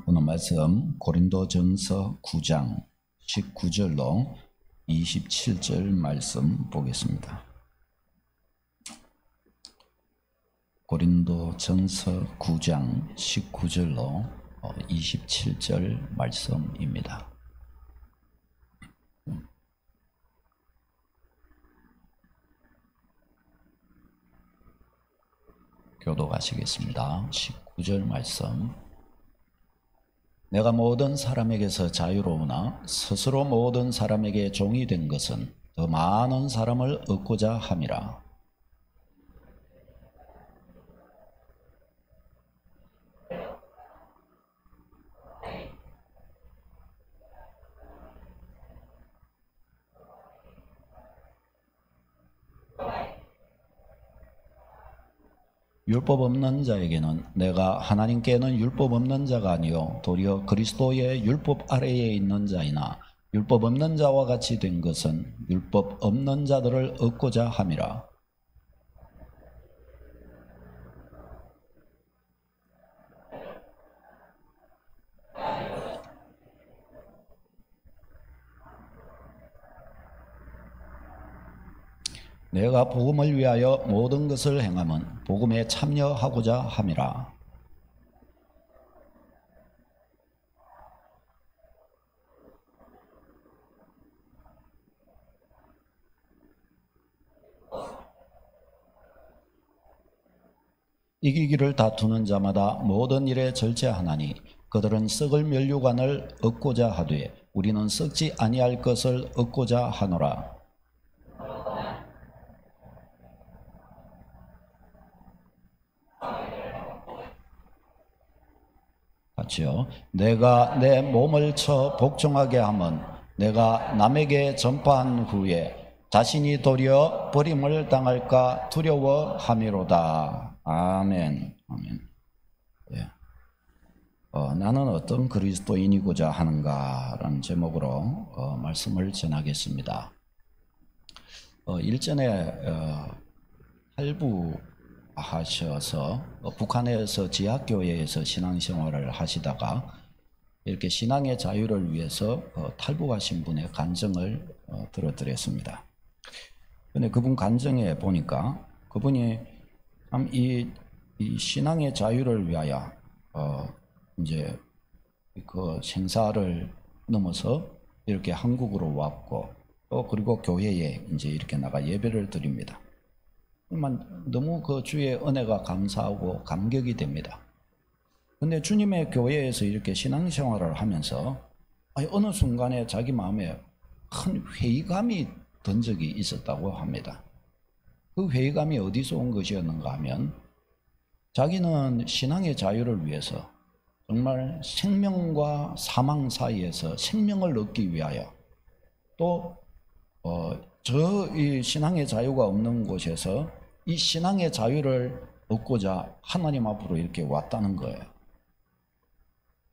오늘 말씀 고린도전서 9장 19절로 27절 말씀 보겠습니다. 고린도전서 9장 19절로 27절 말씀입니다. 교독하시겠습니다. 19절 말씀. 내가 모든 사람에게서 자유로우나 스스로 모든 사람에게 종이 된 것은 더 많은 사람을 얻고자 함이라. 율법 없는 자에게는 내가 하나님께는 율법 없는 자가 아니요 도리어 그리스도의 율법 아래에 있는 자이나 율법 없는 자와 같이 된 것은 율법 없는 자들을 얻고자 함이라. 내가 복음을 위하여 모든 것을 행함은 복음에 참여하고자 함이라. 이기기를 다투는 자마다 모든 일에 절제하나니 그들은 썩을 면류관을 얻고자 하되 우리는 썩지 아니할 것을 얻고자 하노라. 같이요. 내가 내 몸을 쳐 복종하게 하면 내가 남에게 전파한 후에 자신이 도리어 버림을 당할까 두려워함이로다. 아멘. 아멘. 예. 나는 어떤 그리스도인이고자 하는가라는 제목으로 말씀을 전하겠습니다. 일전에 탈북하셔서 북한에서 지하교회에서 신앙생활을 하시다가 이렇게 신앙의 자유를 위해서 탈북하신 분의 간증을 들어드렸습니다. 근데 그분 간증에 보니까 그분이 참 이 신앙의 자유를 위하여 이제 그 생사를 넘어서 이렇게 한국으로 왔고 또 그리고 교회에 이제 이렇게 나가 예배를 드립니다. 너무 그 주의 은혜가 감사하고 감격이 됩니다. 근데 주님의 교회에서 이렇게 신앙생활을 하면서 어느 순간에 자기 마음에 큰 회의감이 든 적이 있었다고 합니다. 그 회의감이 어디서 온 것이었는가 하면 자기는 신앙의 자유를 위해서 정말 생명과 사망 사이에서 생명을 얻기 위하여 또 이 신앙의 자유가 없는 곳에서 이 신앙의 자유를 얻고자 하나님 앞으로 이렇게 왔다는 거예요.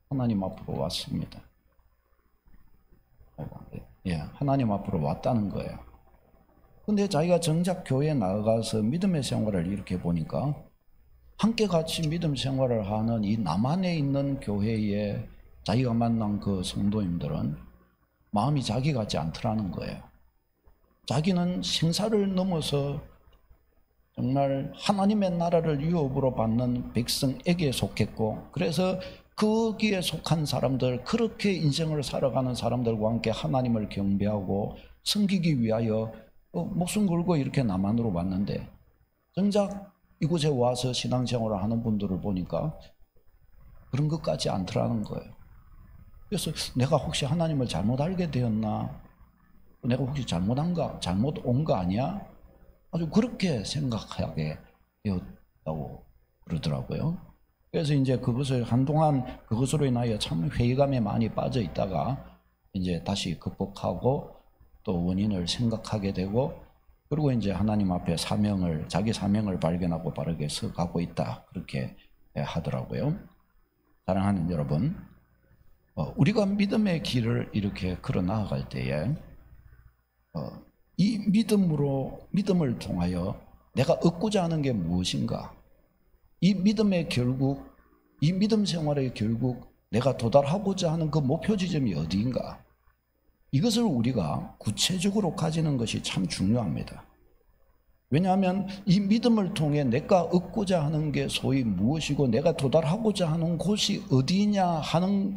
하나님 앞으로 왔습니다. 예, 하나님 앞으로 왔다는 거예요. 근데 자기가 정작 교회에 나가서 믿음의 생활을 이렇게 보니까 함께 같이 믿음 생활을 하는 이 남한에 있는 교회에 자기가 만난 그 성도님들은 마음이 자기 같지 않더라는 거예요. 자기는 생사를 넘어서 정말 하나님의 나라를 유업으로 받는 백성에게 속했고 그래서 거기에 속한 사람들, 그렇게 인생을 살아가는 사람들과 함께 하나님을 경배하고 섬기기 위하여 목숨 걸고 이렇게 남한으로 왔는데 정작 이곳에 와서 신앙생활을 하는 분들을 보니까 그런 것 같지 않더라는 거예요. 그래서 내가 혹시 하나님을 잘못 알게 되었나? 내가 혹시 잘못 온 거 아니야? 아주 그렇게 생각하게 되었다고 그러더라고요. 그래서 이제 그것을 한동안 그것으로 인하여 참 회의감에 많이 빠져 있다가 이제 다시 극복하고 또 원인을 생각하게 되고 그리고 이제 하나님 앞에 자기 사명을 발견하고 바르게 서가고 있다. 그렇게 하더라고요. 사랑하는 여러분, 우리가 믿음의 길을 이렇게 걸어 나아갈 때에 이 믿음을 통하여 내가 얻고자 하는 게 무엇인가? 이 믿음의 결국, 이 믿음 생활의 결국 내가 도달하고자 하는 그 목표 지점이 어디인가? 이것을 우리가 구체적으로 가지는 것이 참 중요합니다. 왜냐하면 이 믿음을 통해 내가 얻고자 하는 게 소위 무엇이고 내가 도달하고자 하는 곳이 어디냐 하는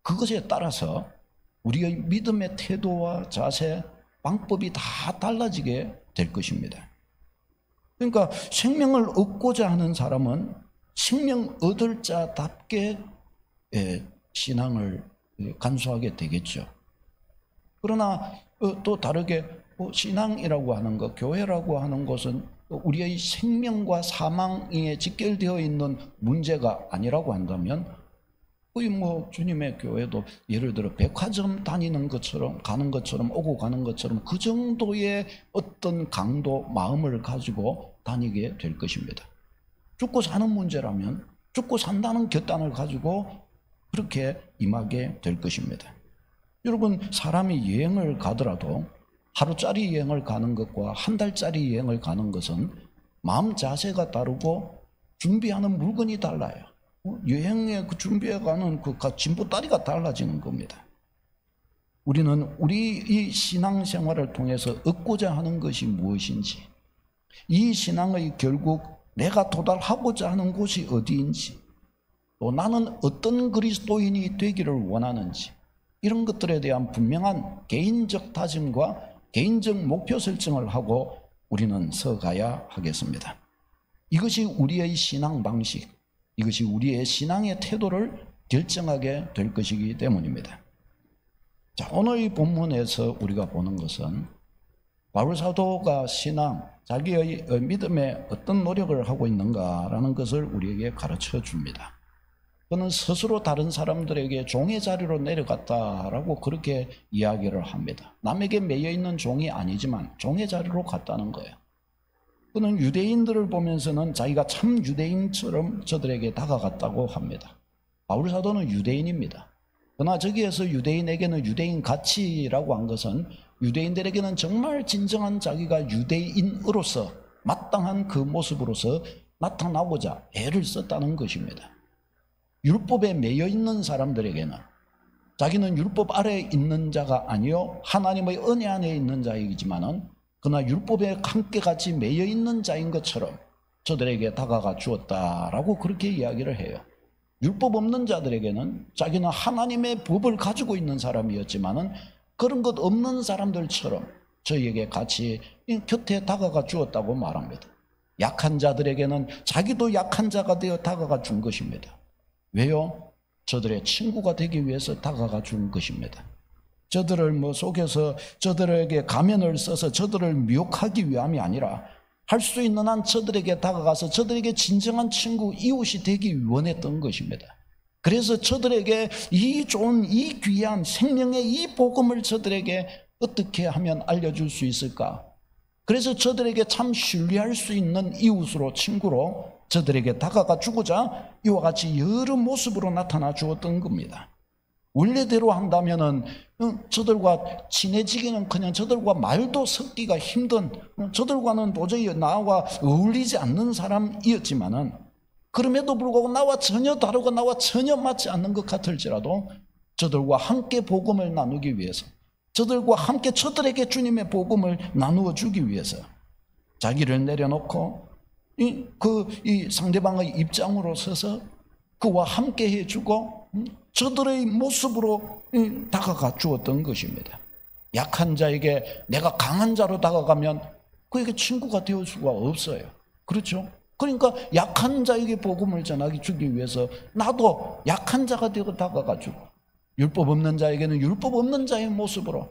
그것에 따라서 우리의 믿음의 태도와 자세, 방법이 다 달라지게 될 것입니다. 그러니까 생명을 얻고자 하는 사람은 생명 얻을 자답게 신앙을 간수하게 되겠죠. 그러나 또 다르게 신앙이라고 하는 것, 교회라고 하는 것은 우리의 생명과 사망에 직결되어 있는 문제가 아니라고 한다면 거의 주님의 교회도 예를 들어 백화점 다니는 것처럼 가는 것처럼 오고 가는 것처럼 그 정도의 어떤 강도, 마음을 가지고 다니게 될 것입니다. 죽고 사는 문제라면 죽고 산다는 결단을 가지고 그렇게 임하게 될 것입니다. 여러분, 사람이 여행을 가더라도 하루짜리 여행을 가는 것과 한 달짜리 여행을 가는 것은 마음 자세가 다르고 준비하는 물건이 달라요. 여행에 준비해가는 그 진보다리가 달라지는 겁니다. 우리는 우리 이 신앙생활을 통해서 얻고자 하는 것이 무엇인지, 이 신앙의 결국 내가 도달하고자 하는 곳이 어디인지, 또 나는 어떤 그리스도인이 되기를 원하는지, 이런 것들에 대한 분명한 개인적 다짐과 개인적 목표 설정을 하고 우리는 서가야 하겠습니다. 이것이 우리의 신앙 방식, 이것이 우리의 신앙의 태도를 결정하게 될 것이기 때문입니다. 자, 오늘 이 본문에서 우리가 보는 것은 바울 사도가 신앙, 자기의 믿음에 어떤 노력을 하고 있는가라는 것을 우리에게 가르쳐 줍니다. 그는 스스로 다른 사람들에게 종의 자리로 내려갔다라고 그렇게 이야기를 합니다. 남에게 매여 있는 종이 아니지만 종의 자리로 갔다는 거예요. 그는 유대인들을 보면서는 자기가 참 유대인처럼 저들에게 다가갔다고 합니다. 바울 사도는 유대인입니다. 그러나 저기에서 유대인에게는 유대인 가치라고 한 것은 유대인들에게는 정말 진정한 자기가 유대인으로서 마땅한 그 모습으로서 나타나고자 애를 썼다는 것입니다. 율법에 매여 있는 사람들에게는 자기는 율법 아래에 있는 자가 아니요 하나님의 은혜 안에 있는 자이지만은 그러나 율법에 함께 같이 매여 있는 자인 것처럼 저들에게 다가가 주었다라고 그렇게 이야기를 해요. 율법 없는 자들에게는 자기는 하나님의 법을 가지고 있는 사람이었지만은 그런 것 없는 사람들처럼 저희에게 같이 곁에 다가가 주었다고 말합니다. 약한 자들에게는 자기도 약한 자가 되어 다가가 준 것입니다. 왜요? 저들의 친구가 되기 위해서 다가가 준 것입니다. 저들을 속여서 저들에게 가면을 써서 저들을 미혹하기 위함이 아니라 할 수 있는 한 저들에게 다가가서 저들에게 진정한 친구, 이웃이 되기 원했던 것입니다. 그래서 저들에게 이 좋은, 이 귀한 생명의 이 복음을 저들에게 어떻게 하면 알려줄 수 있을까? 그래서 저들에게 참 신뢰할 수 있는 이웃으로, 친구로 저들에게 다가가 주고자 이와 같이 여러 모습으로 나타나 주었던 겁니다. 원래대로 한다면은 저들과 친해지기는 그냥 저들과 말도 섞기가 힘든, 저들과는 도저히 나와 어울리지 않는 사람이었지만은 그럼에도 불구하고 나와 전혀 다르고 나와 전혀 맞지 않는 것 같을지라도 저들과 함께 복음을 나누기 위해서, 저들과 함께 저들에게 주님의 복음을 나누어 주기 위해서 자기를 내려놓고 이 상대방의 입장으로 서서 그와 함께 해주고 저들의 모습으로 다가가 주었던 것입니다. 약한 자에게 내가 강한 자로 다가가면 그에게 친구가 되을 수가 없어요. 그렇죠? 그러니까 약한 자에게 복음을 전하기 주기 위해서 나도 약한 자가 되어 다가가 주고, 율법 없는 자에게는 율법 없는 자의 모습으로,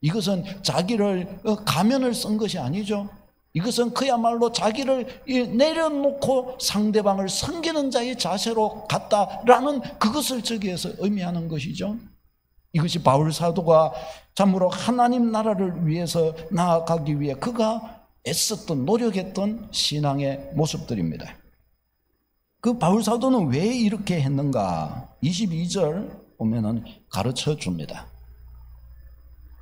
이것은 자기를 가면을 쓴 것이 아니죠. 이것은 그야말로 자기를 내려놓고 상대방을 섬기는 자의 자세로 갔다라는 그것을 저기에서 의미하는 것이죠. 이것이 바울 사도가 참으로 하나님 나라를 위해서 나아가기 위해 그가 애썼던, 노력했던 신앙의 모습들입니다. 그 바울 사도는 왜 이렇게 했는가? 22절 보면은 가르쳐 줍니다.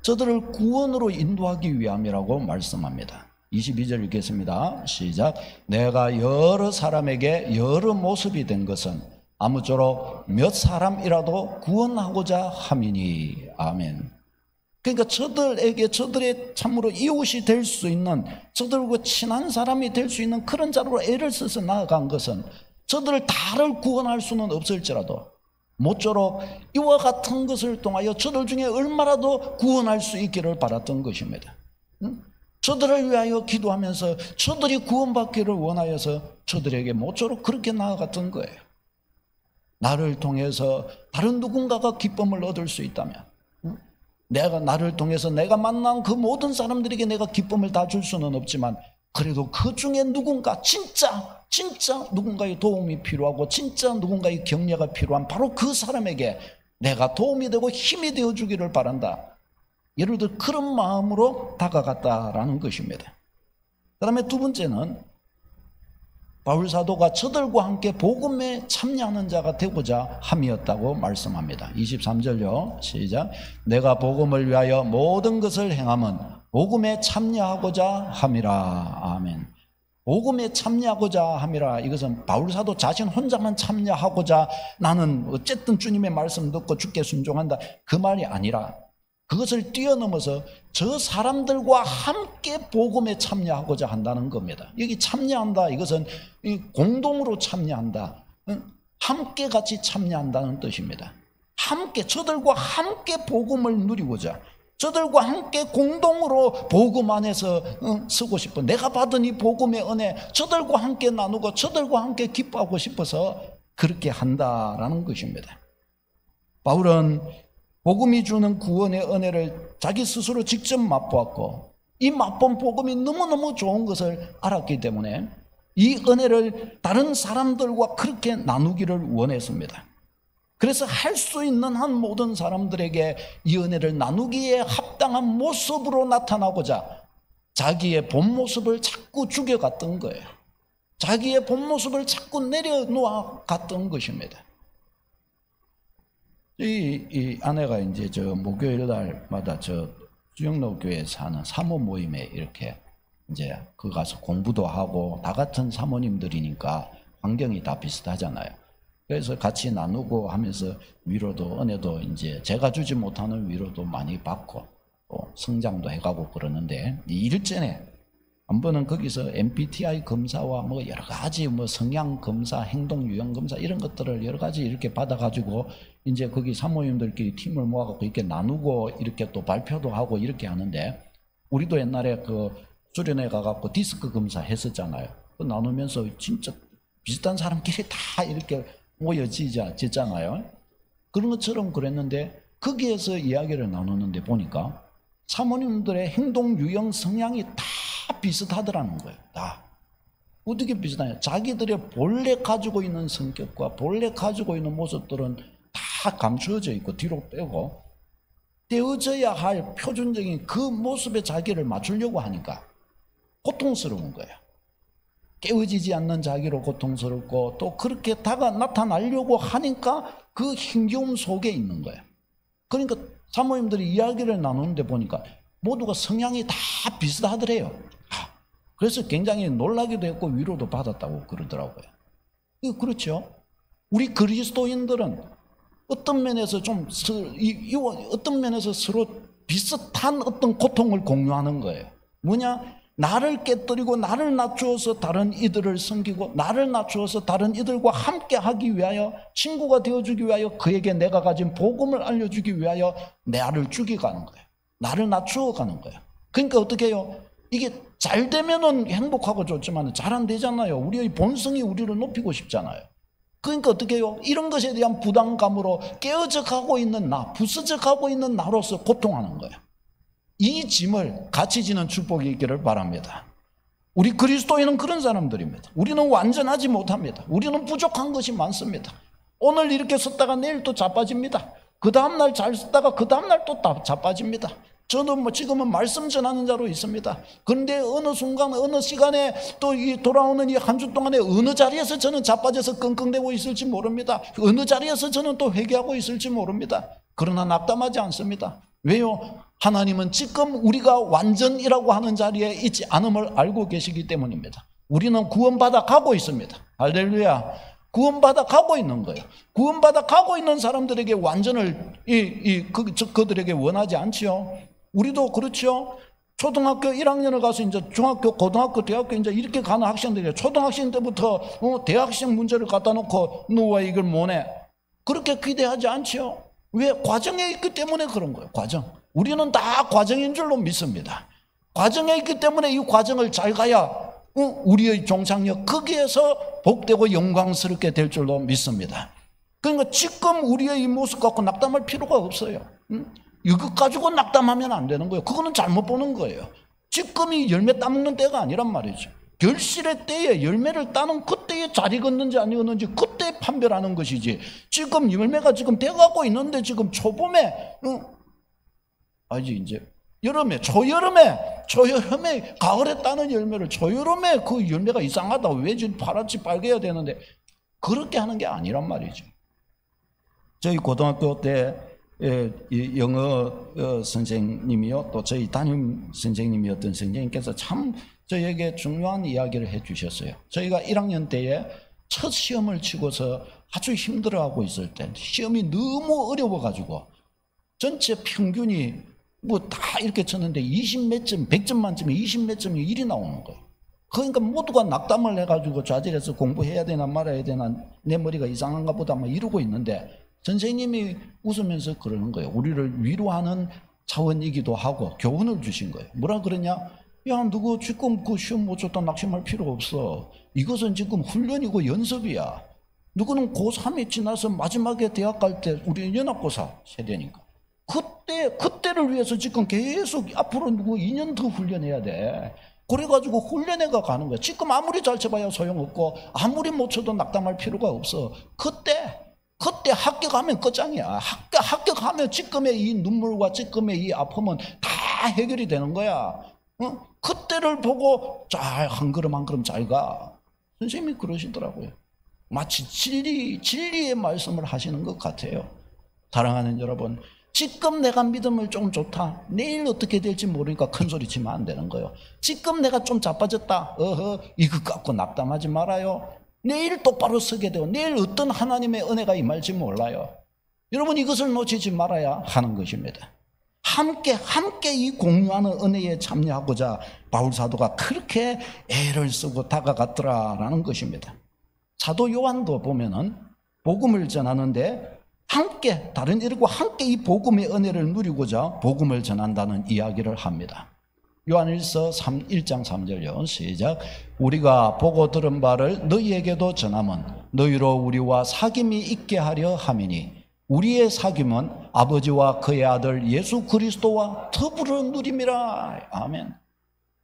저들을 구원으로 인도하기 위함이라고 말씀합니다. 22절 읽겠습니다. 시작. 내가 여러 사람에게 여러 모습이 된 것은 아무쪼록 몇 사람이라도 구원하고자 함이니. 아멘. 그러니까 저들에게 저들의 참으로 이웃이 될 수 있는, 저들과 친한 사람이 될 수 있는 그런 자로 애를 써서 나아간 것은 저들을 다를 구원할 수는 없을지라도 모쪼록 이와 같은 것을 통하여 저들 중에 얼마라도 구원할 수 있기를 바랐던 것입니다. 저들을 위하여 기도하면서 저들이 구원받기를 원하여서 저들에게 모쪼록 그렇게 나아갔던 거예요. 나를 통해서 다른 누군가가 기쁨을 얻을 수 있다면, 나를 통해서 내가 만난 그 모든 사람들에게 내가 기쁨을 다 줄 수는 없지만 그래도 그 중에 누군가 진짜 누군가의 도움이 필요하고 진짜 누군가의 격려가 필요한 바로 그 사람에게 내가 도움이 되고 힘이 되어 주기를 바란다. 예를 들어 그런 마음으로 다가갔다라는 것입니다. 그 다음에 두 번째는 바울 사도가 저들과 함께 복음에 참여하는 자가 되고자 함이었다고 말씀합니다. 23절요. 시작. 내가 복음을 위하여 모든 것을 행함은 복음에 참여하고자 함이라. 아멘. 복음에 참여하고자 함이라. 이것은 바울 사도 자신 혼자만 참여하고자 나는 어쨌든 주님의 말씀 듣고 주께 순종한다, 그 말이 아니라 그것을 뛰어넘어서 저 사람들과 함께 복음에 참여하고자 한다는 겁니다. 여기 참여한다, 이것은 공동으로 참여한다, 함께 같이 참여한다는 뜻입니다. 함께, 저들과 함께 복음을 누리고자, 저들과 함께 공동으로 복음 안에서 쓰고 싶어, 내가 받은 이 복음의 은혜 저들과 함께 나누고 저들과 함께 기뻐하고 싶어서 그렇게 한다라는 것입니다. 바울은 복음이 주는 구원의 은혜를 자기 스스로 직접 맛보았고 이 맛본 복음이 너무너무 좋은 것을 알았기 때문에 이 은혜를 다른 사람들과 그렇게 나누기를 원했습니다. 그래서 할 수 있는 한 모든 사람들에게 이 은혜를 나누기에 합당한 모습으로 나타나고자 자기의 본 모습을 자꾸 죽여갔던 거예요. 자기의 본 모습을 자꾸 내려놓아 갔던 것입니다. 이 아내가 이제 저 목요일 날마다 저 수영로 교회에 사는 사모 모임에 이렇게 이제 그 가서 공부도 하고 다 같은 사모님들이니까 환경이 다 비슷하잖아요. 그래서 같이 나누고 하면서 위로도 은혜도 이제 제가 주지 못하는 위로도 많이 받고 성장도 해가고 그러는데 이 일전에 한 번은 거기서 MBTI 검사와 뭐 여러 가지 뭐 성향 검사, 행동 유형 검사 이런 것들을 여러 가지 이렇게 받아가지고 이제 거기 사모님들끼리 팀을 모아갖고 이렇게 나누고 이렇게 또 발표도 하고 이렇게 하는데 우리도 옛날에 그 수련회 가갖고 디스크 검사 했었잖아요. 그 나누면서 진짜 비슷한 사람끼리 다 이렇게 모여지잖아요. 그런 것처럼 그랬는데 거기에서 이야기를 나누는데 보니까 사모님들의 행동 유형 성향이 다 비슷하더라는 거예요. 다. 어떻게 비슷하냐? 자기들의 본래 가지고 있는 성격과 본래 가지고 있는 모습들은 다 감추어져 있고 뒤로 빼고 떼어져야 할 표준적인 그 모습에 자기를 맞추려고 하니까 고통스러운 거예요. 깨어지지 않는 자기로 고통스럽고 또 그렇게 나타나려고 하니까 그 힘겨움 속에 있는 거예요. 그러니까 사모님들이 이야기를 나누는데 보니까 모두가 성향이 다 비슷하더래요. 그래서 굉장히 놀라기도 했고 위로도 받았다고 그러더라고요. 그렇죠. 우리 그리스도인들은 어떤 면에서 어떤 면에서 서로 비슷한 어떤 고통을 공유하는 거예요. 뭐냐? 나를 깨뜨리고 나를 낮추어서 다른 이들을 섬기고 나를 낮추어서 다른 이들과 함께 하기 위하여 친구가 되어주기 위하여 그에게 내가 가진 복음을 알려주기 위하여 나를 죽여가는 거예요. 나를 낮추어 가는 거예요. 그러니까 어떻게 해요? 이게 잘 되면은 행복하고 좋지만 잘 안 되잖아요. 우리의 본성이 우리를 높이고 싶잖아요. 그러니까 어떻게 해요? 이런 것에 대한 부담감으로 깨어져 가고 있는 나, 부서져 가고 있는 나로서 고통하는 거예요. 이 짐을 같이 지는 축복이 있기를 바랍니다. 우리 그리스도인은 그런 사람들입니다. 우리는 완전하지 못합니다. 우리는 부족한 것이 많습니다. 오늘 이렇게 썼다가 내일 또 자빠집니다. 그 다음날 잘 썼다가 그 다음날 또 자빠집니다. 저는 지금은 말씀 전하는 자로 있습니다. 그런데 어느 순간 어느 시간에 또 돌아오는 이 한 주 동안에 어느 자리에서 저는 자빠져서 끙끙대고 있을지 모릅니다. 어느 자리에서 저는 또 회개하고 있을지 모릅니다. 그러나 낙담하지 않습니다. 왜요? 하나님은 지금 우리가 완전이라고 하는 자리에 있지 않음을 알고 계시기 때문입니다. 우리는 구원받아 가고 있습니다. 할렐루야. 구원받아 가고 있는 거예요. 구원받아 가고 있는 사람들에게 완전을 그들에게 원하지 않지요. 우리도 그렇죠. 초등학교 1학년을 가서 이제 중학교, 고등학교, 대학교 이제 이렇게 가는 학생들이 초등학생 때부터 대학생 문제를 갖다 놓고 누가 이걸 못해. 그렇게 기대하지 않지요. 왜? 과정에 있기 때문에 그런 거예요. 과정. 우리는 다 과정인 줄로 믿습니다. 과정에 있기 때문에 이 과정을 잘 가야 우리의 종착역 거기에서 복되고 영광스럽게 될 줄로 믿습니다. 그러니까 지금 우리의 이 모습 갖고 낙담할 필요가 없어요. 이것 가지고 낙담하면 안 되는 거예요. 그거는 잘못 보는 거예요. 지금이 열매 따먹는 때가 아니란 말이죠. 결실의 때에 열매를 따는 그때에 잘 익었는지 안 익었는지 그때 판별하는 것이지. 지금 열매가 지금 돼가고 있는데 지금 초봄에 이제 초여름에 가을에 따는 열매를 초여름에 그 열매가 이상하다. 왜 지금 파랗지 빨개야 되는데 그렇게 하는 게 아니란 말이죠. 저희 고등학교 때 영어 선생님이요, 또 저희 담임 선생님이었던 선생님께서 참 저에게 중요한 이야기를 해 주셨어요. 저희가 1학년 때에 첫 시험을 치고서 아주 힘들어하고 있을 때 시험이 너무 어려워가지고 전체 평균이 다 이렇게 쳤는데 20몇 점, 100점 만점에 20몇 점이 1이 나오는 거예요. 그러니까 모두가 낙담을 해가지고 좌절해서 공부해야 되나 말아야 되나 내 머리가 이상한가 보다 막 이러고 있는데 선생님이 웃으면서 그러는 거예요. 우리를 위로하는 차원이기도 하고 교훈을 주신 거예요. 뭐라 그러냐? 야, 누구 지금 그 시험 못 쳤다 낙심할 필요 없어. 이것은 지금 훈련이고 연습이야. 누구는 고3이 지나서 마지막에 대학 갈 때 우리는 연합고사 세대니까 그때를 위해서 지금 계속 앞으로 누구 2년 더 훈련해야 돼. 그래가지고 훈련해가 가는 거야. 지금 아무리 잘 쳐봐야 소용없고 아무리 못 쳐도 낙담할 필요가 없어. 그때 합격하면 끝장이야. 합격하면 지금의 이 눈물과 지금의 이 아픔은 다 해결이 되는 거야. 그때를 보고 한 걸음 한 걸음 잘 가. 선생님이 그러시더라고요. 마치 진리의 말씀을 하시는 것 같아요. 사랑하는 여러분, 지금 내가 믿음을 좀 좋다. 내일 어떻게 될지 모르니까 큰 소리 치면 안 되는 거예요. 지금 내가 좀 자빠졌다. 이거 갖고 낙담하지 말아요. 내일 똑바로 서게 되고 내일 어떤 하나님의 은혜가 임할지 몰라요. 여러분, 이것을 놓치지 말아야 하는 것입니다. 함께 이 공유하는 은혜에 참여하고자 바울 사도가 그렇게 애를 쓰고 다가갔더라라는 것입니다. 사도 요한도 보면은 복음을 전하는데 다른 일과 함께 이 복음의 은혜를 누리고자 복음을 전한다는 이야기를 합니다. 요한일서 1장 3절요. 시작. 우리가 보고 들은 바를 너희에게도 전함은 너희로 우리와 사귐이 있게 하려 함이니 우리의 사귐은 아버지와 그의 아들 예수 그리스도와 더불어 누림이라. 아멘.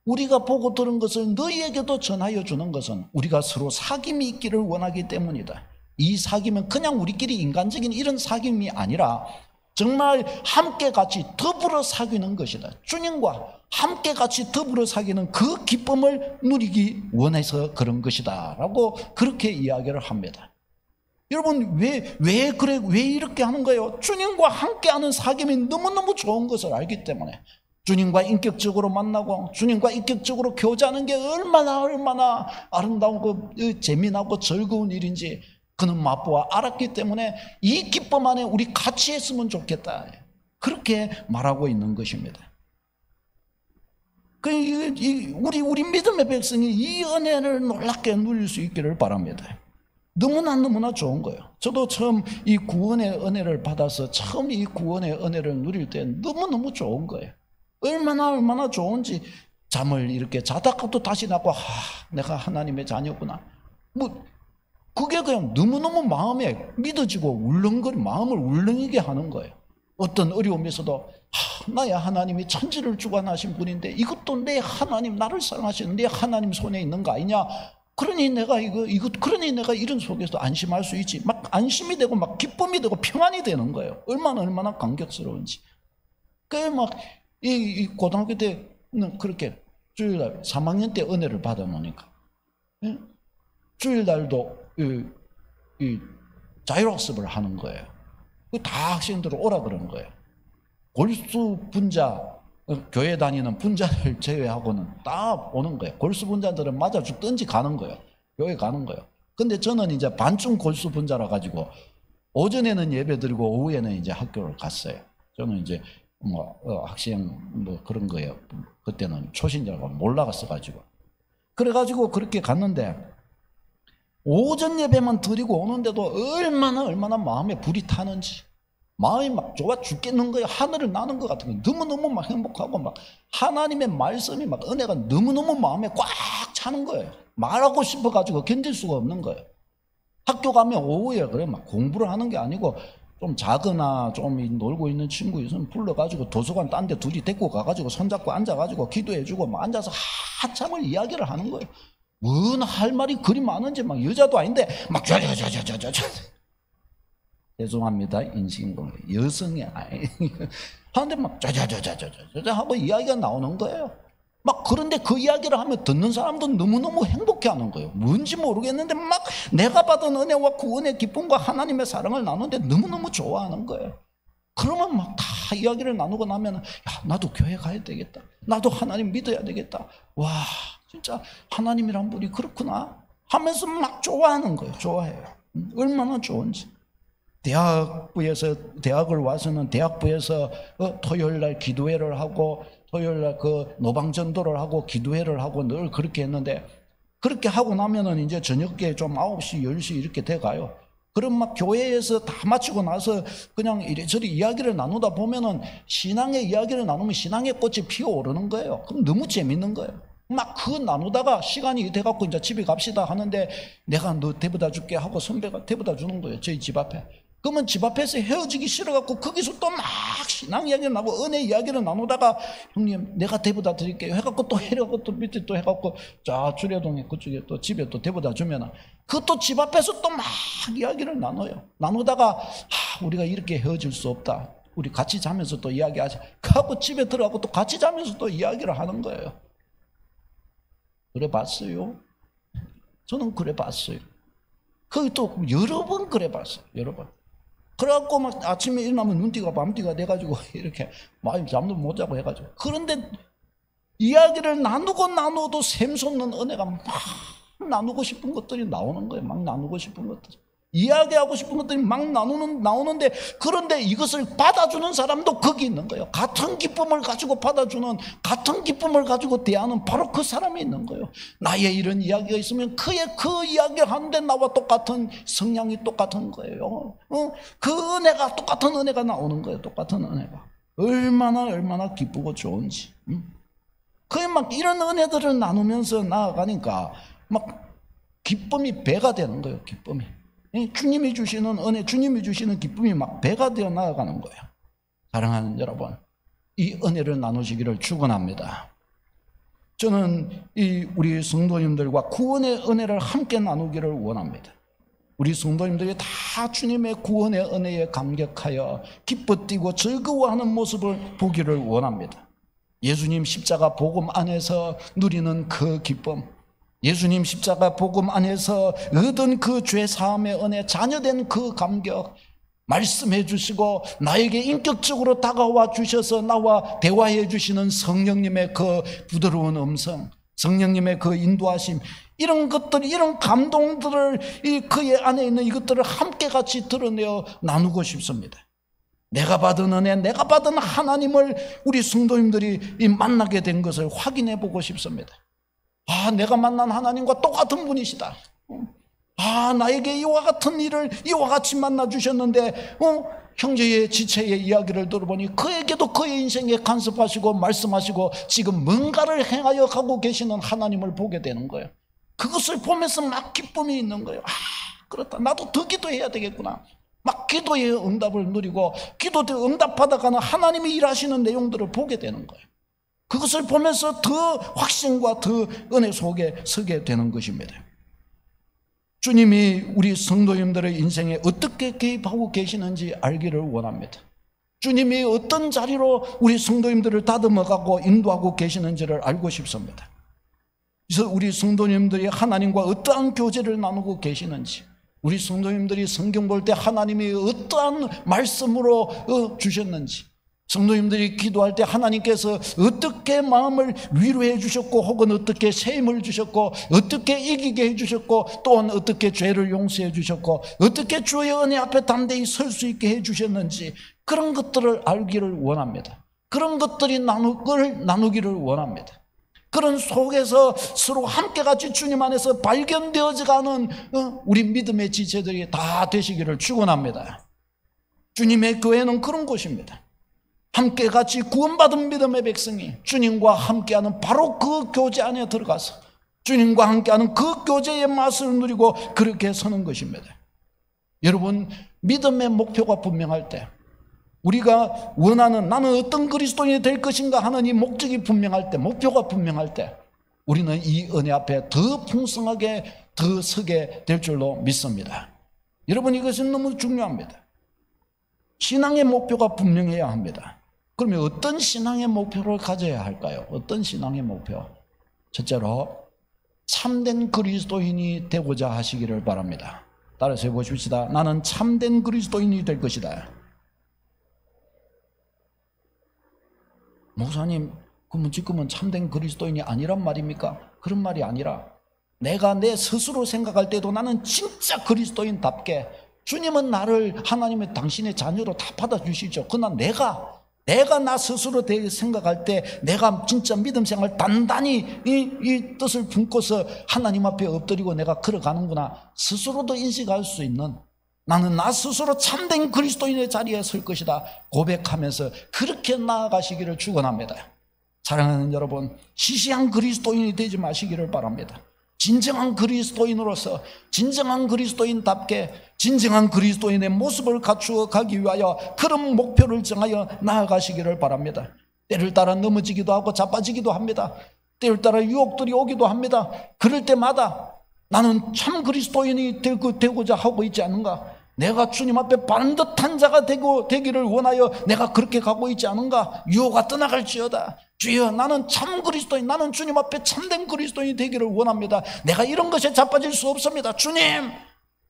우리가 보고 들은 것을 너희에게도 전하여 주는 것은 우리가 서로 사귐이 있기를 원하기 때문이다. 이 사귐은 그냥 우리끼리 인간적인 이런 사귐이 아니라 정말 함께 같이 더불어 사귀는 것이다. 주님과 함께 같이 더불어 사귀는 그 기쁨을 누리기 원해서 그런 것이다 라고 그렇게 이야기를 합니다. 여러분, 왜 이렇게 하는 거예요? 주님과 함께하는 사귐이 너무너무 좋은 것을 알기 때문에 주님과 인격적으로 만나고 주님과 인격적으로 교제하는 게 얼마나 아름다우고 재미나고 즐거운 일인지 그는 맛보아 알았기 때문에 이 기쁨 안에 우리 같이 했으면 좋겠다. 그렇게 말하고 있는 것입니다. 우리 믿음의 백성이 이 은혜를 놀랍게 누릴 수 있기를 바랍니다. 너무나 좋은 거예요. 저도 처음 이 구원의 은혜를 받아서 처음 이 구원의 은혜를 누릴 때 너무너무 좋은 거예요. 얼마나 좋은지 잠을 이렇게 자다가도 다시 나고 내가 하나님의 자녀구나. 그게 그냥 너무너무 마음에 믿어지고 마음을 울렁이게 하는 거예요. 어떤 어려움에서도 나야 하나님이 천지를 주관하신 분인데 이것도 내 하나님, 나를 사랑하시는 내 하나님 손에 있는 거 아니냐. 그러니 내가 그러니 내가 이런 속에서 안심할 수 있지. 막 안심이 되고 막 기쁨이 되고 평안이 되는 거예요. 얼마나 감격스러운지. 이 고등학교 때는 그렇게 주일날 3학년 때 은혜를 받아 놓으니까 주일날도 이 자율학습을 하는 거예요. 다 학생들을 오라 그러는 거예요. 골수 분자, 교회 다니는 분자를 제외하고는 다 오는 거예요. 골수 분자들은 맞아 죽든지 가는 거예요. 교회 가는 거예요. 근데 저는 이제 반쯤 골수 분자라 가지고 오전에는 예배 드리고 오후에는 이제 학교를 갔어요. 저는 이제 학생 그런 거예요. 그때는 초신자라고 몰라갔어 가지고. 그래가지고 그렇게 갔는데 오전 예배만 드리고 오는데도 얼마나 마음에 불이 타는지, 마음이 막 좋아 죽겠는 거예요. 하늘을 나는 것 같은 거예요. 너무너무 막 행복하고 막 하나님의 말씀이 막 은혜가 너무너무 마음에 꽉 차는 거예요. 말하고 싶어가지고 견딜 수가 없는 거예요. 학교 가면 오후에 그래 막 공부를 하는 게 아니고 좀 자거나 좀 놀고 있는 친구 있으면 불러가지고 도서관 딴 데 둘이 데리고 가가지고 손잡고 앉아가지고 기도해주고 막 앉아서 한참을 이야기를 하는 거예요. 뭔 할 말이 그리 많은지 막 여자도 아닌데 막 자자자자자자 죄송합니다 인신공개 여성이 아니 하는데 막 자자자자자자 하고 이야기가 나오는 거예요. 막 그런데 그 이야기를 하면 듣는 사람도 너무너무 행복해하는 거예요. 뭔지 모르겠는데 막 내가 받은 은혜와 구원의 기쁨과 하나님의 사랑을 나누는데 너무너무 좋아하는 거예요. 그러면 막 다 이야기를 나누고 나면 야 나도 교회 가야 되겠다. 나도 하나님 믿어야 되겠다. 와 진짜 하나님이란 분이 그렇구나 하면서 막 좋아하는 거예요. 좋아해요. 얼마나 좋은지. 대학을 와서는 대학부에서 토요일날 기도회를 하고 토요일날 그 노방전도를 하고 기도회를 하고 늘 그렇게 했는데 그렇게 하고 나면은 이제 저녁에 좀 9시, 10시 이렇게 돼가요. 그럼 막 교회에서 다 마치고 나서 그냥 이래저래 이야기를 나누다 보면은 신앙의 이야기를 나누면 신앙의 꽃이 피어오르는 거예요. 그럼 너무 재밌는 거예요. 막 그거 나누다가 시간이 돼갖고 이제 집에 갑시다 하는데 내가 너 데려다 줄게 하고 선배가 데려다 주는 거예요. 저희 집 앞에. 그러면 집 앞에서 헤어지기 싫어갖고 거기서 또 막 신앙 이야기를 나누고 은혜 이야기를 나누다가 형님 내가 데려다 드릴게요 해갖고 또 해갖고 또 밑에 또 해갖고 자 주례동에 그쪽에 또 집에 또 데려다 주면 그것도 집 앞에서 또 막 이야기를 나눠요. 나누다가 우리가 이렇게 헤어질 수 없다. 우리 같이 자면서 또 이야기하자. 하고 집에 들어가고 또 같이 자면서 또 이야기를 하는 거예요. 그래 봤어요? 저는 그래 봤어요. 거기 또 여러 번 그래 봤어요. 여러 번. 그래갖고 막 아침에 일어나면 눈띠가 밤띠가 돼가지고 이렇게 많이 잠도 못 자고 해가지고 그런데 이야기를 나누고도 샘솟는 은혜가 막 나누고 싶은 것들이 나오는 거예요. 막 나누고 싶은 것들 이야기하고 싶은 것들이 막 나오는데 그런데 이것을 받아주는 사람도 거기 있는 거예요. 같은 기쁨을 가지고 받아주는 같은 기쁨을 가지고 대하는 바로 그 사람이 있는 거예요. 나의 이런 이야기가 있으면 그 이야기를 하는데 나와 똑같은 성향이 똑같은 거예요. 그 은혜가 똑같은 은혜가 나오는 거예요. 똑같은 은혜가 얼마나 기쁘고 좋은지. 그게 막 이런 은혜들을 나누면서 나아가니까 막 기쁨이 배가 되는 거예요. 기쁨이. 주님이 주시는 은혜, 주님이 주시는 기쁨이 막 배가 되어 나아가는 거예요. 사랑하는 여러분, 이 은혜를 나누시기를 축원합니다. 저는 우리 성도님들과 구원의 은혜를 함께 나누기를 원합니다. 우리 성도님들이 다 주님의 구원의 은혜에 감격하여 기뻐 뛰고 즐거워하는 모습을 보기를 원합니다. 예수님 십자가 복음 안에서 누리는 그 기쁨, 예수님 십자가 복음 안에서 얻은 그 죄사함의 은혜, 자녀된 그 감격 말씀해 주시고 나에게 인격적으로 다가와 주셔서 나와 대화해 주시는 성령님의 그 부드러운 음성, 성령님의 그 인도하심, 이런 것들, 이런 감동들을 그의 안에 있는 이것들을 함께 같이 드러내어 나누고 싶습니다. 내가 받은 은혜, 내가 받은 하나님을 우리 성도님들이 만나게 된 것을 확인해 보고 싶습니다. 내가 만난 하나님과 똑같은 분이시다. 나에게 이와 같은 일을 이와 같이 만나 주셨는데 형제의 지체의 이야기를 들어보니 그에게도 그의 인생에 간섭하시고 말씀하시고 지금 뭔가를 행하여 가고 계시는 하나님을 보게 되는 거예요. 그것을 보면서 막 기쁨이 있는 거예요. 그렇다. 나도 더 기도해야 되겠구나. 막 기도의 응답을 누리고 기도의 응답받아가는 하나님이 일하시는 내용들을 보게 되는 거예요. 그것을 보면서 더 확신과 더 은혜 속에 서게 되는 것입니다. 주님이 우리 성도님들의 인생에 어떻게 개입하고 계시는지 알기를 원합니다. 주님이 어떤 자리로 우리 성도님들을 다듬어가고 인도하고 계시는지를 알고 싶습니다. 그래서 우리 성도님들이 하나님과 어떠한 교제를 나누고 계시는지, 우리 성도님들이 성경 볼 때 하나님이 어떠한 말씀으로 주셨는지, 성도님들이 기도할 때 하나님께서 어떻게 마음을 위로해 주셨고, 혹은 어떻게 새 힘을 주셨고, 어떻게 이기게 해 주셨고, 또한 어떻게 죄를 용서해 주셨고, 어떻게 주의 은혜 앞에 담대히 설 수 있게 해 주셨는지, 그런 것들을 알기를 원합니다. 그런 것들이 나누기를 원합니다. 그런 속에서 서로 함께 같이 주님 안에서 발견되어져가는 우리 믿음의 지체들이 다 되시기를 축원합니다. 주님의 교회는 그런 곳입니다. 함께 같이 구원받은 믿음의 백성이 주님과 함께하는 바로 그 교제 안에 들어가서 주님과 함께하는 그 교제의 맛을 누리고 그렇게 서는 것입니다. 여러분, 믿음의 목표가 분명할 때, 우리가 원하는 나는 어떤 그리스도인이 될 것인가 하는 이 목적이 분명할 때, 목표가 분명할 때, 우리는 이 은혜 앞에 더 풍성하게 더 서게 될 줄로 믿습니다. 여러분, 이것은 너무 중요합니다. 신앙의 목표가 분명해야 합니다. 그러면 어떤 신앙의 목표를 가져야 할까요? 어떤 신앙의 목표? 첫째로 참된 그리스도인이 되고자 하시기를 바랍니다. 따라서 해보십시다. 나는 참된 그리스도인이 될 것이다. 목사님, 그러면 지금은 참된 그리스도인이 아니란 말입니까? 그런 말이 아니라, 내가 내 스스로 생각할 때도 나는 진짜 그리스도인답게 주님은 나를 하나님의 당신의 자녀로 다 받아주시죠. 그러나 내가 나 스스로 생각할 때 내가 진짜 믿음 생활 단단히 이 뜻을 품고서 하나님 앞에 엎드리고 내가 걸어가는구나, 스스로도 인식할 수 있는, 나는 나 스스로 참된 그리스도인의 자리에 설 것이다 고백하면서 그렇게 나아가시기를 축원합니다. 사랑하는 여러분, 시시한 그리스도인이 되지 마시기를 바랍니다. 진정한 그리스도인으로서 진정한 그리스도인답게 진정한 그리스도인의 모습을 갖추어 가기 위하여 그런 목표를 정하여 나아가시기를 바랍니다. 때를 따라 넘어지기도 하고 자빠지기도 합니다. 때를 따라 유혹들이 오기도 합니다. 그럴 때마다 나는 참 그리스도인이 되고자 하고 있지 않은가? 내가 주님 앞에 반듯한 자가 되기를 원하여 내가 그렇게 가고 있지 않은가? 유혹아 떠나갈지어다. 주여, 나는 참 그리스도인, 나는 주님 앞에 참된 그리스도인이 되기를 원합니다. 내가 이런 것에 자빠질 수 없습니다. 주님,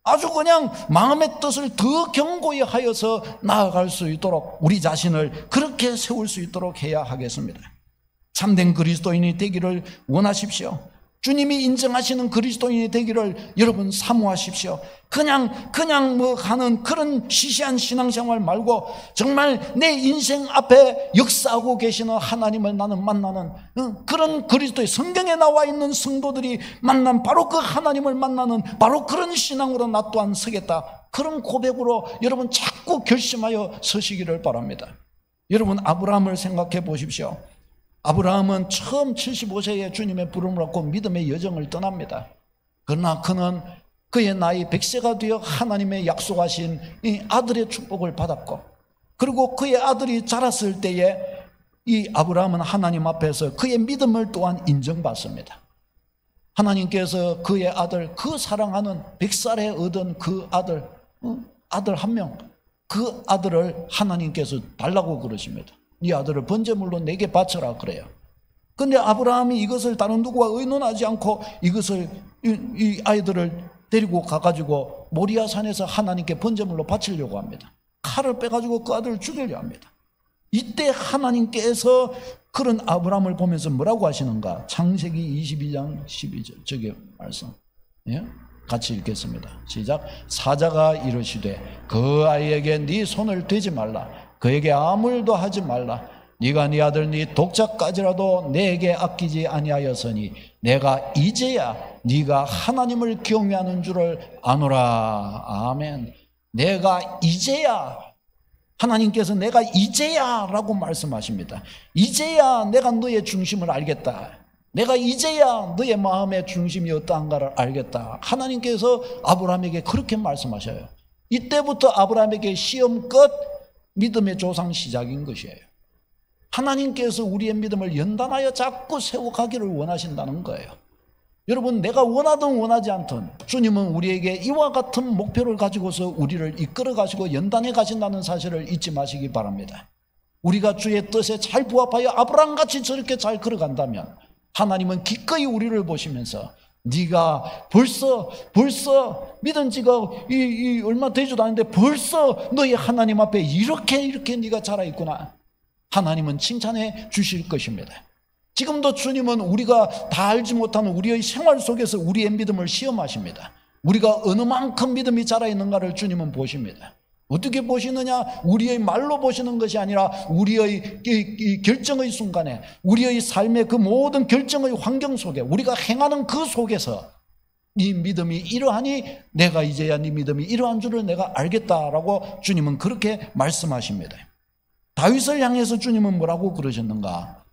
아주 그냥 마음의 뜻을 더 견고히 하여서 나아갈 수 있도록 우리 자신을 그렇게 세울 수 있도록 해야 하겠습니다. 참된 그리스도인이 되기를 원하십시오. 주님이 인정하시는 그리스도인이 되기를 여러분 사모하십시오. 그냥 뭐 하는 그런 시시한 신앙생활 말고 정말 내 인생 앞에 역사하고 계시는 하나님을 나는 만나는 그런 그리스도의 성경에 나와 있는 성도들이 만난 바로 그 하나님을 만나는 바로 그런 신앙으로 나 또한 서겠다, 그런 고백으로 여러분 자꾸 결심하여 서시기를 바랍니다. 여러분, 아브라함을 생각해 보십시오. 아브라함은 처음 75세에 주님의 부름을 받고 믿음의 여정을 떠납니다. 그러나 그는 그의 나이 100세가 되어 하나님의 약속하신 이 아들의 축복을 받았고, 그리고 그의 아들이 자랐을 때에 이 아브라함은 하나님 앞에서 그의 믿음을 또한 인정받습니다. 하나님께서 그의 아들, 그 사랑하는 100살에 얻은 그 아들 한 명, 그 아들을 하나님께서 달라고 그러십니다. 이 아들을 번제물로 내게 바쳐라 그래요. 근데 아브라함이 이것을 다른 누구와 의논하지 않고 이것을 이 아이들을 데리고 가가지고 모리아 산에서 하나님께 번제물로 바치려고 합니다. 칼을 빼가지고 그 아들을 죽이려 합니다. 이때 하나님께서 그런 아브라함을 보면서 뭐라고 하시는가? 창세기 22장 12절 저기 말씀, 예? 같이 읽겠습니다. 시작. 사자가 이르시되 그 아이에게 네 손을 대지 말라, 그에게 아무 일도 하지 말라. 네가 네 아들 네 독자까지라도 내게 아끼지 아니하였으니 내가 이제야 네가 하나님을 경외하는 줄을 아노라. 아멘. 내가 이제야, 하나님께서 내가 이제야 라고 말씀하십니다. 이제야 내가 너의 중심을 알겠다. 내가 이제야 너의 마음의 중심이 어떠한가를 알겠다. 하나님께서 아브라함에게 그렇게 말씀하셔요. 이때부터 아브라함에게 시험 끝 믿음의 조상 시작인 것이에요. 하나님께서 우리의 믿음을 연단하여 자꾸 세워가기를 원하신다는 거예요. 여러분, 내가 원하든 원하지 않든 주님은 우리에게 이와 같은 목표를 가지고서 우리를 이끌어 가시고 연단해 가신다는 사실을 잊지 마시기 바랍니다. 우리가 주의 뜻에 잘 부합하여 아브라함같이 저렇게 잘 걸어간다면 하나님은 기꺼이 우리를 보시면서 네가 벌써 믿은 지가 얼마 되지도 않은데 벌써 너희 하나님 앞에 이렇게 네가 자라있구나. 하나님은 칭찬해 주실 것입니다. 지금도 주님은 우리가 다 알지 못하는 우리의 생활 속에서 우리의 믿음을 시험하십니다. 우리가 어느 만큼 믿음이 자라있는가를 주님은 보십니다. 어떻게 보시느냐? 우리의 말로 보시는 것이 아니라 우리의 이 결정의 순간에, 우리의 삶의 그 모든 결정의 환경 속에, 우리가 행하는 그 속에서 네 믿음이 이러하니 내가 이제야 네 믿음이 이러한 줄을 내가 알겠다라고 주님은 그렇게 말씀하십니다. 다윗을 향해서 주님은 뭐라고 그러셨는가?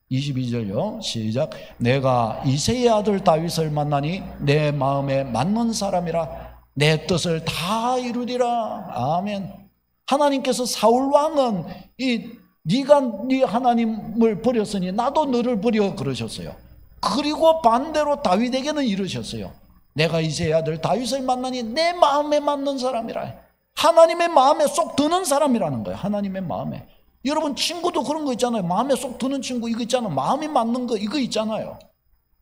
22절요. 시작. 내가 이새의 아들 다윗을 만나니 내 마음에 맞는 사람이라 내 뜻을 다 이루리라. 아멘. 하나님께서 사울 왕은 네가 네 하나님을 버렸으니 나도 너를 버려 그러셨어요. 그리고 반대로 다윗에게는 이러셨어요. 내가 이새의 아들 다윗을 만나니 내 마음에 맞는 사람이라. 하나님의 마음에 쏙 드는 사람이라는 거예요. 하나님의 마음에. 여러분 친구도 그런 거 있잖아요. 마음에 쏙 드는 친구 이거 있잖아요. 마음이 맞는 거 이거 있잖아요.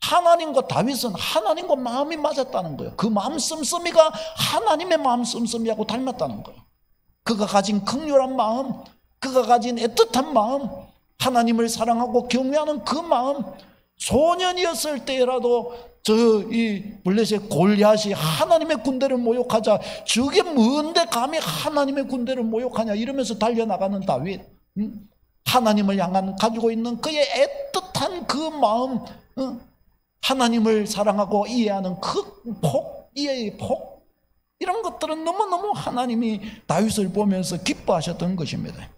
하나님과 다윗은 하나님과 마음이 맞았다는 거예요. 그 마음 씀씀이가 하나님의 마음 씀씀이하고 닮았다는 거예요. 그가 가진 극렬한 마음, 그가 가진 애틋한 마음, 하나님을 사랑하고 경외하는 그 마음, 소년이었을 때라도 이 블레셋 골리앗이 하나님의 군대를 모욕하자 저게 뭔데 감히 하나님의 군대를 모욕하냐 이러면서 달려나가는 다윗, 하나님을 향한 가지고 있는 그의 애틋한 그 마음, 하나님을 사랑하고 이해하는 그 폭, 이해의 폭, 이런 것들은 너무너무 하나님이 다윗을 보면서 기뻐하셨던 것입니다.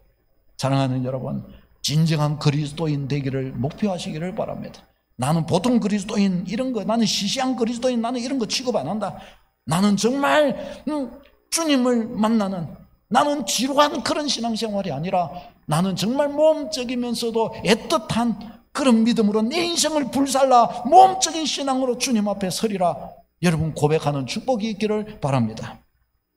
사랑하는 여러분, 진정한 그리스도인 되기를 목표하시기를 바랍니다. 나는 보통 그리스도인 이런 거, 나는 시시한 그리스도인, 나는 이런 거 취급 안 한다. 나는 정말 주님을 만나는, 나는 지루한 그런 신앙생활이 아니라 나는 정말 모험적이면서도 애틋한 그런 믿음으로 내 인생을 불살라 모험적인 신앙으로 주님 앞에 서리라. 여러분 고백하는 축복이 있기를 바랍니다.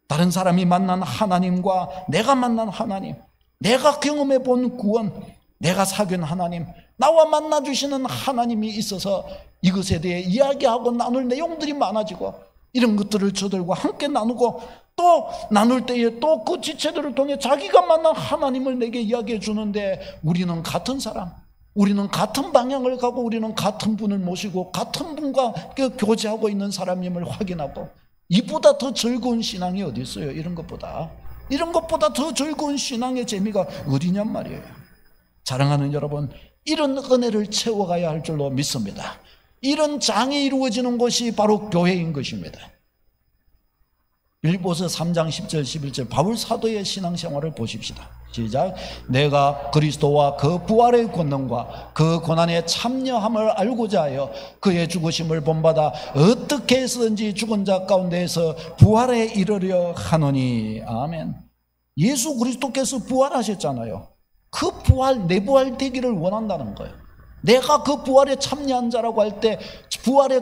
다른 사람이 만난 하나님과 내가 만난 하나님, 내가 경험해 본 구원, 내가 사귄 하나님, 나와 만나주시는 하나님이 있어서 이것에 대해 이야기하고 나눌 내용들이 많아지고 이런 것들을 저들과 함께 나누고 또 나눌 때에 또 그 지체들을 통해 자기가 만난 하나님을 내게 이야기해 주는데 우리는 같은 사람, 우리는 같은 방향을 가고 우리는 같은 분을 모시고 같은 분과 교제하고 있는 사람임을 확인하고 이보다 더 즐거운 신앙이 어디 있어요? 이런 것보다 더 즐거운 신앙의 재미가 어디냔 말이에요. 사랑하는 여러분, 이런 은혜를 채워가야 할 줄로 믿습니다. 이런 장이 이루어지는 곳이 바로 교회인 것입니다. 빌립보서 3장 10절 11절 바울 사도의 신앙생활을 보십시다. 시작. 내가 그리스도와 그 부활의 권능과 그 고난에 참여함을 알고자 하여 그의 죽으심을 본받아 어떻게 해서든지 죽은 자 가운데에서 부활에 이르려 하노니. 아멘. 예수 그리스도께서 부활하셨잖아요. 그 부활, 내 부활 되기를 원한다는 거예요. 내가 그 부활에 참여한 자라고 할 때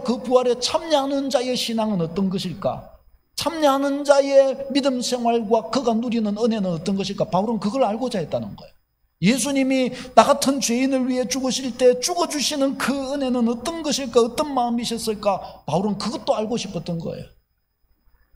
그 부활에 참여하는 자의 신앙은 어떤 것일까? 참여하는 자의 믿음 생활과 그가 누리는 은혜는 어떤 것일까? 바울은 그걸 알고자 했다는 거예요. 예수님이 나 같은 죄인을 위해 죽으실 때 죽어주시는 그 은혜는 어떤 것일까? 어떤 마음이셨을까? 바울은 그것도 알고 싶었던 거예요.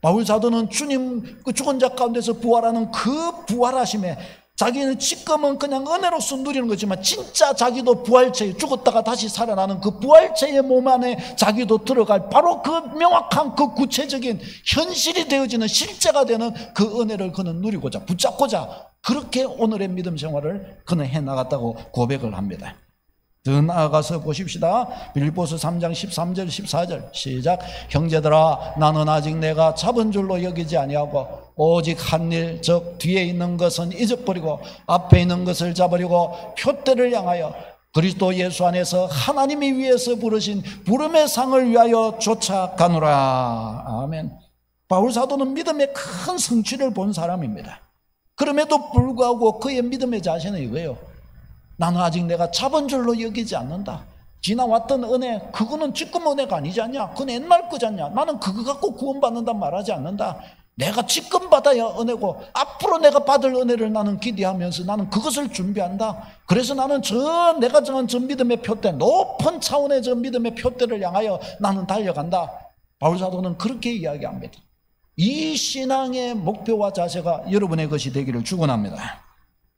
바울 사도는 주님 그 죽은 자 가운데서 부활하는 그 부활하심에 자기는 지금은 그냥 은혜로서 누리는 거지만 진짜 자기도 부활체에 죽었다가 다시 살아나는 그 부활체의 몸 안에 자기도 들어갈 바로 그 명확한 그 구체적인 현실이 되어지는 실제가 되는 그 은혜를 그는 누리고자 붙잡고자 그렇게 오늘의 믿음 생활을 그는 해나갔다고 고백을 합니다. 더 나아가서 보십시다. 빌립보서 3장 13절 14절 시작. 형제들아 나는 아직 내가 잡은 줄로 여기지 아니하고 오직 한 일 즉 뒤에 있는 것은 잊어버리고 앞에 있는 것을 잡으려고 표대를 향하여 그리스도 예수 안에서 하나님이 위에서 부르신 부름의 상을 위하여 쫓아가노라. 아멘. 바울 사도는 믿음의 큰 성취를 본 사람입니다. 그럼에도 불구하고 그의 믿음의 자세는 이거예요. 나는 아직 내가 잡은 줄로 여기지 않는다. 지나왔던 은혜, 그거는 지금 은혜가 아니지 않냐? 그건 옛날 거잖냐? 나는 그거 갖고 구원받는다 말하지 않는다. 내가 지금 받아야 은혜고 앞으로 내가 받을 은혜를 나는 기대하면서 나는 그것을 준비한다. 그래서 나는 내가 정한 저 믿음의 표대, 높은 차원의 저 믿음의 표대를 향하여 나는 달려간다. 바울 사도는 그렇게 이야기합니다. 이 신앙의 목표와 자세가 여러분의 것이 되기를 축원합니다.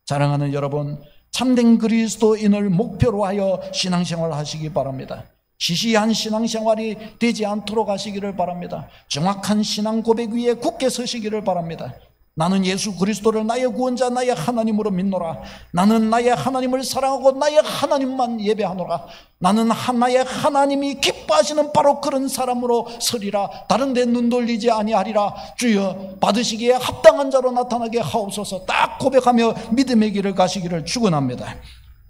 사랑하는 여러분, 참된 그리스도인을 목표로 하여 신앙생활을 하시기 바랍니다. 시시한 신앙생활이 되지 않도록 하시기를 바랍니다. 정확한 신앙 고백 위에 굳게 서시기를 바랍니다. 나는 예수 그리스도를 나의 구원자 나의 하나님으로 믿노라. 나는 나의 하나님을 사랑하고 나의 하나님만 예배하노라. 나는 나의 하나님이 기뻐하시는 바로 그런 사람으로 서리라. 다른 데 눈 돌리지 아니하리라. 주여 받으시기에 합당한 자로 나타나게 하옵소서. 딱 고백하며 믿음의 길을 가시기를 축원합니다.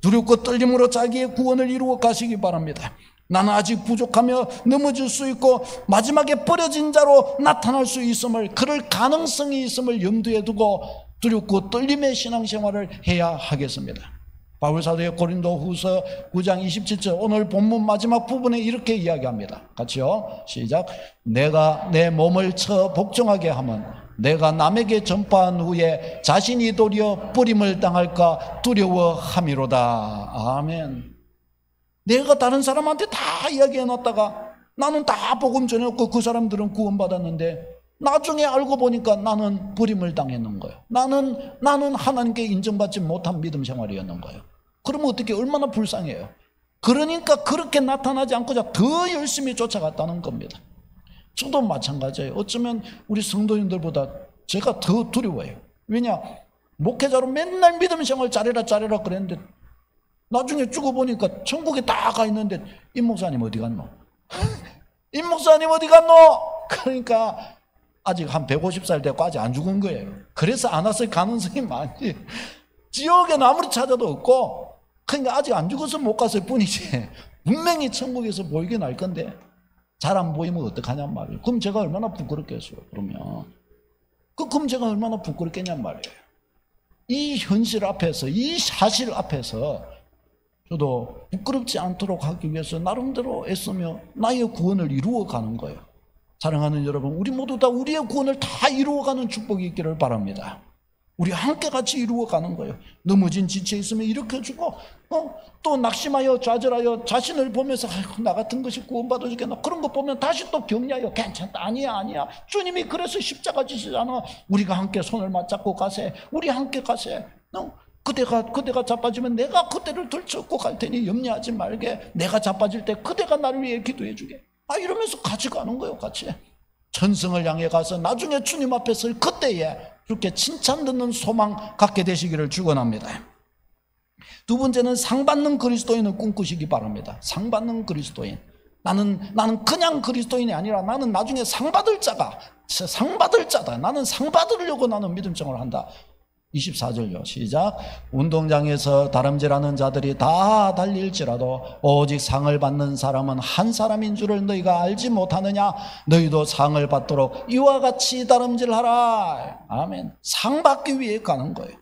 두렵고 떨림으로 자기의 구원을 이루어 가시기 바랍니다. 나는 아직 부족하며 넘어질 수 있고 마지막에 버려진 자로 나타날 수 있음을, 그럴 가능성이 있음을 염두에 두고 두렵고 떨림의 신앙생활을 해야 하겠습니다. 바울사도의 고린도후서 9장 27절 오늘 본문 마지막 부분에 이렇게 이야기합니다. 같이요, 시작. 내가 내 몸을 쳐 복종하게 하면 내가 남에게 전파한 후에 자신이 도리어 버림을 당할까 두려워함이로다. 아멘. 내가 다른 사람한테 다 이야기해놨다가 나는 다 복음 전해놓고 그 사람들은 구원받았는데 나중에 알고 보니까 나는 버림을 당했는 거예요. 나는 하나님께 인정받지 못한 믿음 생활이었는 거예요. 그러면 어떻게, 얼마나 불쌍해요. 그러니까 그렇게 나타나지 않고자 더 열심히 쫓아갔다는 겁니다. 저도 마찬가지예요. 어쩌면 우리 성도님들보다 제가 더 두려워요. 왜냐, 목회자로 맨날 믿음 생활 잘해라 그랬는데 나중에 죽어보니까 천국에 다 가 있는데 임 목사님 어디 갔노? 임 목사님 어디 갔노? 그러니까 아직 한 150살 되고 아직 안 죽은 거예요. 그래서 안 왔을 가능성이 많지. 지옥에는 아무리 찾아도 없고, 그러니까 아직 안 죽어서 못 갔을 뿐이지 분명히 천국에서 보이긴 할 건데 잘 안 보이면 어떡하냔 말이에요. 그럼 제가 얼마나 부끄럽겠어요. 그럼 제가 얼마나 부끄럽겠냔 말이에요. 이 현실 앞에서, 이 사실 앞에서 저도 부끄럽지 않도록 하기 위해서 나름대로 애쓰며 나의 구원을 이루어가는 거예요. 사랑하는 여러분, 우리 모두 다 우리의 구원을 다 이루어가는 축복이 있기를 바랍니다. 우리 함께 같이 이루어가는 거예요. 넘어진 지체 있으면 일으켜주고, 또 낙심하여 좌절하여 자신을 보면서 아이고, 나 같은 것이 구원받아 주겠나, 그런 거 보면 다시 또 격려하여 괜찮다, 아니야 주님이 그래서 십자가 지시잖아. 우리가 함께 손을 맞잡고 가세. 우리 함께 가세. 그대가 자빠지면 내가 그대를 들쳐업고 갈 테니 염려하지 말게. 내가 자빠질 때 그대가 나를 위해 기도해 주게. 이러면서 같이 가는 거예요. 같이 천성을 향해 가서 나중에 주님 앞에 설 그때에 그렇게 칭찬 듣는 소망 갖게 되시기를 축원합니다. 두 번째는 상받는 그리스도인을 꿈꾸시기 바랍니다. 상받는 그리스도인. 나는 그냥 그리스도인이 아니라 나는 나중에 상받을 자다. 나는 상받으려고 나는 믿음생활을 한다. 24절요. 시작. 운동장에서 다름질하는 자들이 다 달릴지라도 오직 상을 받는 사람은 한 사람인 줄을 너희가 알지 못하느냐? 너희도 상을 받도록 이와 같이 다름질하라. 아멘. 상 받기 위해 가는 거예요.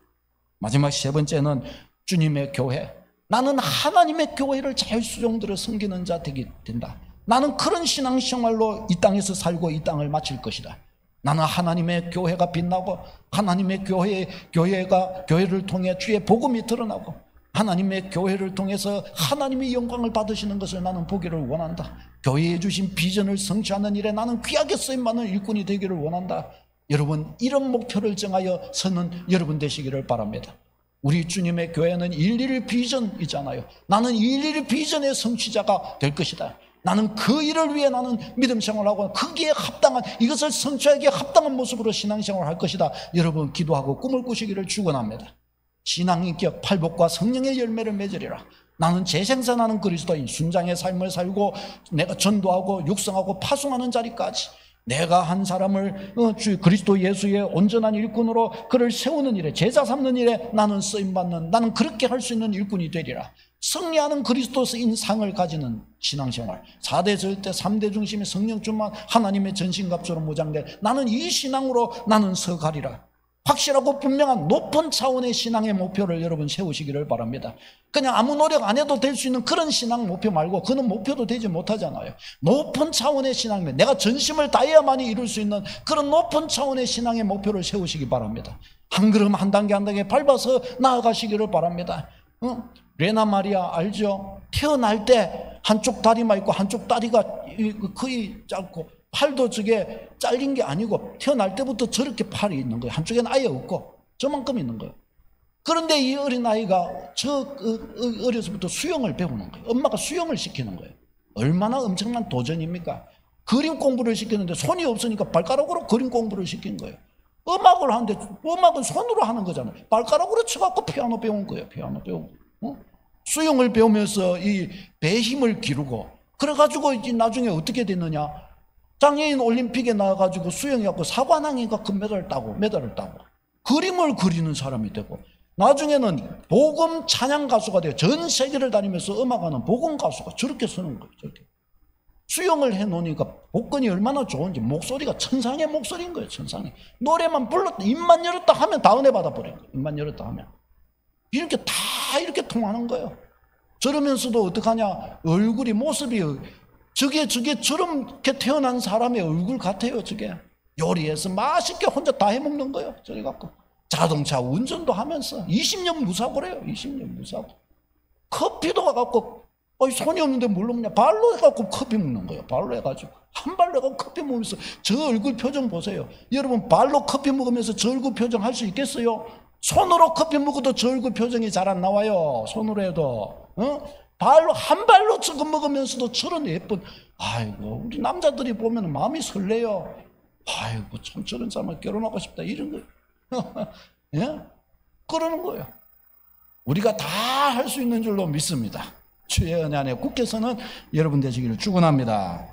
마지막 세 번째는 주님의 교회. 나는 하나님의 교회를 잘 수종들어 섬기는 자 되게 된다. 나는 그런 신앙생활로 이 땅에서 살고 이 땅을 마칠 것이다. 나는 하나님의 교회가 빛나고 하나님의 교회를 통해 주의 복음이 드러나고 하나님의 교회를 통해서 하나님의 영광을 받으시는 것을 나는 보기를 원한다. 교회에 주신 비전을 성취하는 일에 나는 귀하게 쓰임받는 일꾼이 되기를 원한다. 여러분, 이런 목표를 정하여 서는 여러분 되시기를 바랍니다. 우리 주님의 교회는 111 비전이잖아요. 나는 111 비전의 성취자가 될 것이다. 나는 그 일을 위해 나는 믿음 생활하고 거기에 합당한, 이것을 성취하기에 합당한 모습으로 신앙생활을 할 것이다. 여러분 기도하고 꿈을 꾸시기를 축원합니다. 신앙인격 팔복과 성령의 열매를 맺으리라. 나는 재생산하는 그리스도인, 순장의 삶을 살고 내가 전도하고 육성하고 파송하는 자리까지 내가 한 사람을 그리스도 예수의 온전한 일꾼으로 그를 세우는 일에, 제자 삼는 일에 나는 쓰임받는, 나는 그렇게 할 수 있는 일꾼이 되리라. 승리하는 그리스도인 상을 가지는 신앙생활, 4대 절대 3대 중심의 성령충만 하나님의 전신갑주로 무장된 나는 이 신앙으로 나는 서가리라. 확실하고 분명한 높은 차원의 신앙의 목표를 여러분 세우시기를 바랍니다. 그냥 아무 노력 안 해도 될 수 있는 그런 신앙 목표 말고, 그는 목표도 되지 못하잖아요. 높은 차원의 신앙이면 내가 전심을 다해야만이 이룰 수 있는 그런 높은 차원의 신앙의 목표를 세우시기 바랍니다. 한 걸음 한 단계 한 단계 밟아서 나아가시기를 바랍니다. 레나 마리아 알죠? 태어날 때 한쪽 다리만 있고 한쪽 다리가 거의 짧고, 팔도 저게 잘린 게 아니고 태어날 때부터 저렇게 팔이 있는 거예요. 한쪽에는 아예 없고 저만큼 있는 거예요. 그런데 이 어린아이가 어려서부터 수영을 배우는 거예요. 엄마가 수영을 시키는 거예요. 얼마나 엄청난 도전입니까? 그림 공부를 시키는데 손이 없으니까 발가락으로 그림 공부를 시킨 거예요. 음악을 하는데 음악은 손으로 하는 거잖아요. 발가락으로 쳐갖고 피아노 배운 거예요. 피아노 배우고. 수영을 배우면서 이 배의 힘을 기르고, 그래가지고 이제 나중에 어떻게 됐느냐? 장애인 올림픽에 나와가지고 수영해갖고 사관왕인가 금메달을 따고, 그림을 그리는 사람이 되고, 나중에는 복음 찬양 가수가 돼요. 전 세계를 다니면서 음악하는 복음 가수가 저렇게 서는 거예요. 저렇게. 수영을 해놓으니까 복근이 얼마나 좋은지, 목소리가 천상의 목소리인 거예요. 천상의. 노래만 불렀다, 입만 열었다 하면 다 은혜 받아버린 거예요. 입만 열었다 하면. 이렇게 다 이렇게 통하는 거예요. 저러면서도 어떡하냐? 얼굴이, 모습이 저게 저렇게 태어난 사람의 얼굴 같아요. 저게 요리해서 맛있게 혼자 다 해먹는 거예요. 저래 갖고 자동차 운전도 하면서 20년 무사고래요. 20년 무사고. 커피도 가갖고 손이 없는데 뭘로 먹냐? 발로 해갖고 커피 먹는 거예요. 발로 해가지고 한 발로 해갖고 커피 먹으면서 저 얼굴 표정 보세요. 여러분, 발로 커피 먹으면서 저 얼굴 표정 할 수 있겠어요? 손으로 커피 먹어도 저 얼굴 표정이 잘 안 나와요. 손으로 해도. 발로, 한 발로 저거 먹으면서도 저런 예쁜, 아이고, 우리 남자들이 보면 마음이 설레요. 아이고, 참 저런 사람과 결혼하고 싶다, 이런 거예요. 예? 그러는 거예요. 우리가 다 할 수 있는 줄로 믿습니다. 주의 은혜 안에 굳게 서는 여러분 되시기를 축원합니다.